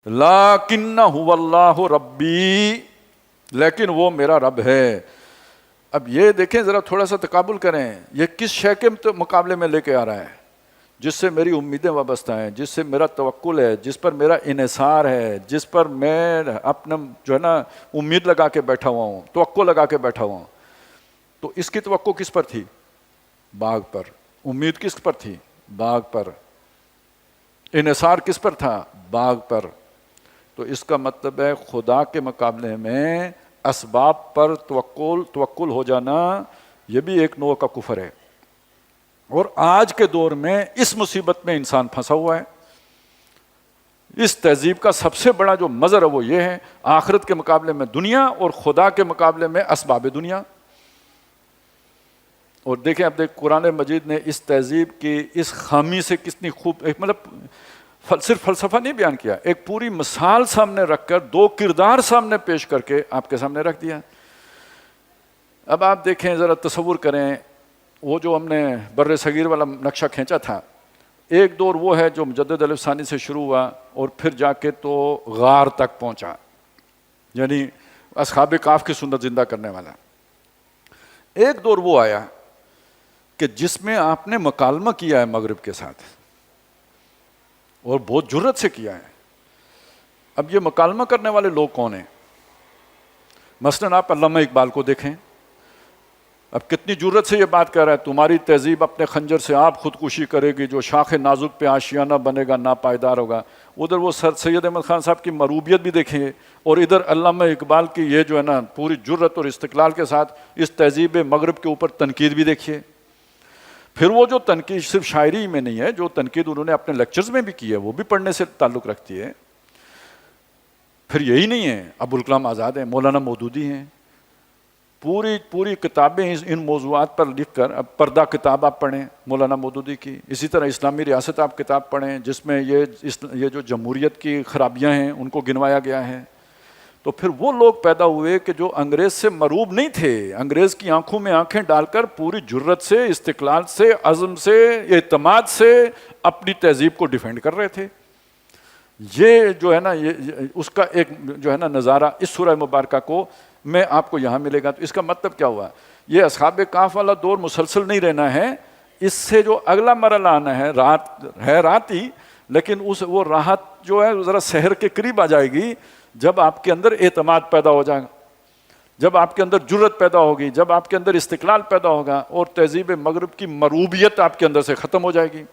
لیکنہ اللہ ربی، لیکن وہ میرا رب ہے۔ اب یہ دیکھیں ذرا، تھوڑا سا تقابل کریں، یہ کس شے کے مقابلے میں لے کے آ رہا ہے؟ جس سے میری امیدیں وابستہ ہیں، جس سے میرا توکل ہے، جس پر میرا انحصار ہے، جس پر میں اپنا جو ہے نا امید لگا کے بیٹھا ہوا ہوں، توقع لگا کے بیٹھا ہوا ہوں۔ تو اس کی توقع کس پر تھی؟ باغ پر۔ امید کس پر تھی؟ باغ پر۔ انحصار کس پر تھا؟ باغ پر۔ تو اس کا مطلب ہے خدا کے مقابلے میں اسباب پر توکل ہو جانا، یہ بھی ایک نوع کا کفر ہے۔ اور آج کے دور میں اس مصیبت میں انسان پھنسا ہوا ہے۔ اس تہذیب کا سب سے بڑا جو مظہر ہے وہ یہ ہے، آخرت کے مقابلے میں دنیا اور خدا کے مقابلے میں اسباب دنیا۔ اور دیکھیں اب قرآن مجید نے اس تہذیب کی اس خامی سے کتنی خوب، ایک مطلب صرف فلسفہ نہیں بیان کیا، ایک پوری مثال سامنے رکھ کر، دو کردار سامنے پیش کر کے آپ کے سامنے رکھ دیا۔ اب آپ دیکھیں ذرا، تصور کریں، وہ جو ہم نے بر صغیر والا نقشہ کھینچا تھا، ایک دور وہ ہے جو مجدد الف ثانی سے شروع ہوا اور پھر جا کے تو غار تک پہنچا، یعنی اصحاب کہف کی سنت زندہ کرنے والا۔ ایک دور وہ آیا کہ جس میں آپ نے مکالمہ کیا ہے مغرب کے ساتھ، اور بہت جرت سے کیا ہے۔ اب یہ مکالمہ کرنے والے لوگ کون ہیں؟ مثلاً آپ علامہ اقبال کو دیکھیں، اب کتنی جرت سے یہ بات کر رہا ہے، تمہاری تہذیب اپنے خنجر سے آپ خودکشی کرے گی، جو شاخ نازک پہ آشیانہ بنے گا ناپائیدار ہوگا۔ ادھر وہ سر سید احمد خان صاحب کی مروبیت بھی دیکھیں، اور ادھر علامہ اقبال کی یہ جو ہے نا پوری جرت اور استقلال کے ساتھ اس تہذیب مغرب کے اوپر تنقید بھی دیکھیے۔ پھر وہ جو تنقید صرف شاعری میں نہیں ہے، جو تنقید انہوں نے اپنے لیکچرز میں بھی کی ہے، وہ بھی پڑھنے سے تعلق رکھتی ہے۔ پھر یہی نہیں ہے، ابوالکلام آزاد ہیں، مولانا مودودی ہیں، پوری کتابیں ان موضوعات پر لکھ کر، اب پردہ کتاب آپ پڑھیں مولانا مودودی کی، اسی طرح اسلامی ریاست آپ کتاب پڑھیں جس میں یہ جو جمہوریت کی خرابیاں ہیں ان کو گنوایا گیا ہے۔ تو پھر وہ لوگ پیدا ہوئے کہ جو انگریز سے مروب نہیں تھے، انگریز کی آنکھوں میں آنکھیں ڈال کر پوری جرت سے، استقلال سے، عزم سے، اعتماد سے اپنی تہذیب کو ڈیفینڈ کر رہے تھے۔ یہ جو ہے نا اس کا ایک جو ہے نا نظارہ اس سورہ مبارکہ کو میں آپ کو یہاں ملے گا۔ تو اس کا مطلب کیا ہوا؟ یہ اصحاب کہف والا دور مسلسل نہیں رہنا ہے، اس سے جو اگلا مرحلہ آنا ہے، رات ہی، لیکن وہ راحت جو ہے ذرا سحر کے قریب آ جائے گی، جب آپ کے اندر اعتماد پیدا ہو جائے گا، جب آپ کے اندر جرت پیدا ہوگی، جب آپ کے اندر استقلال پیدا ہوگا، اور تہذیب مغرب کی مروبیت آپ کے اندر سے ختم ہو جائے گی۔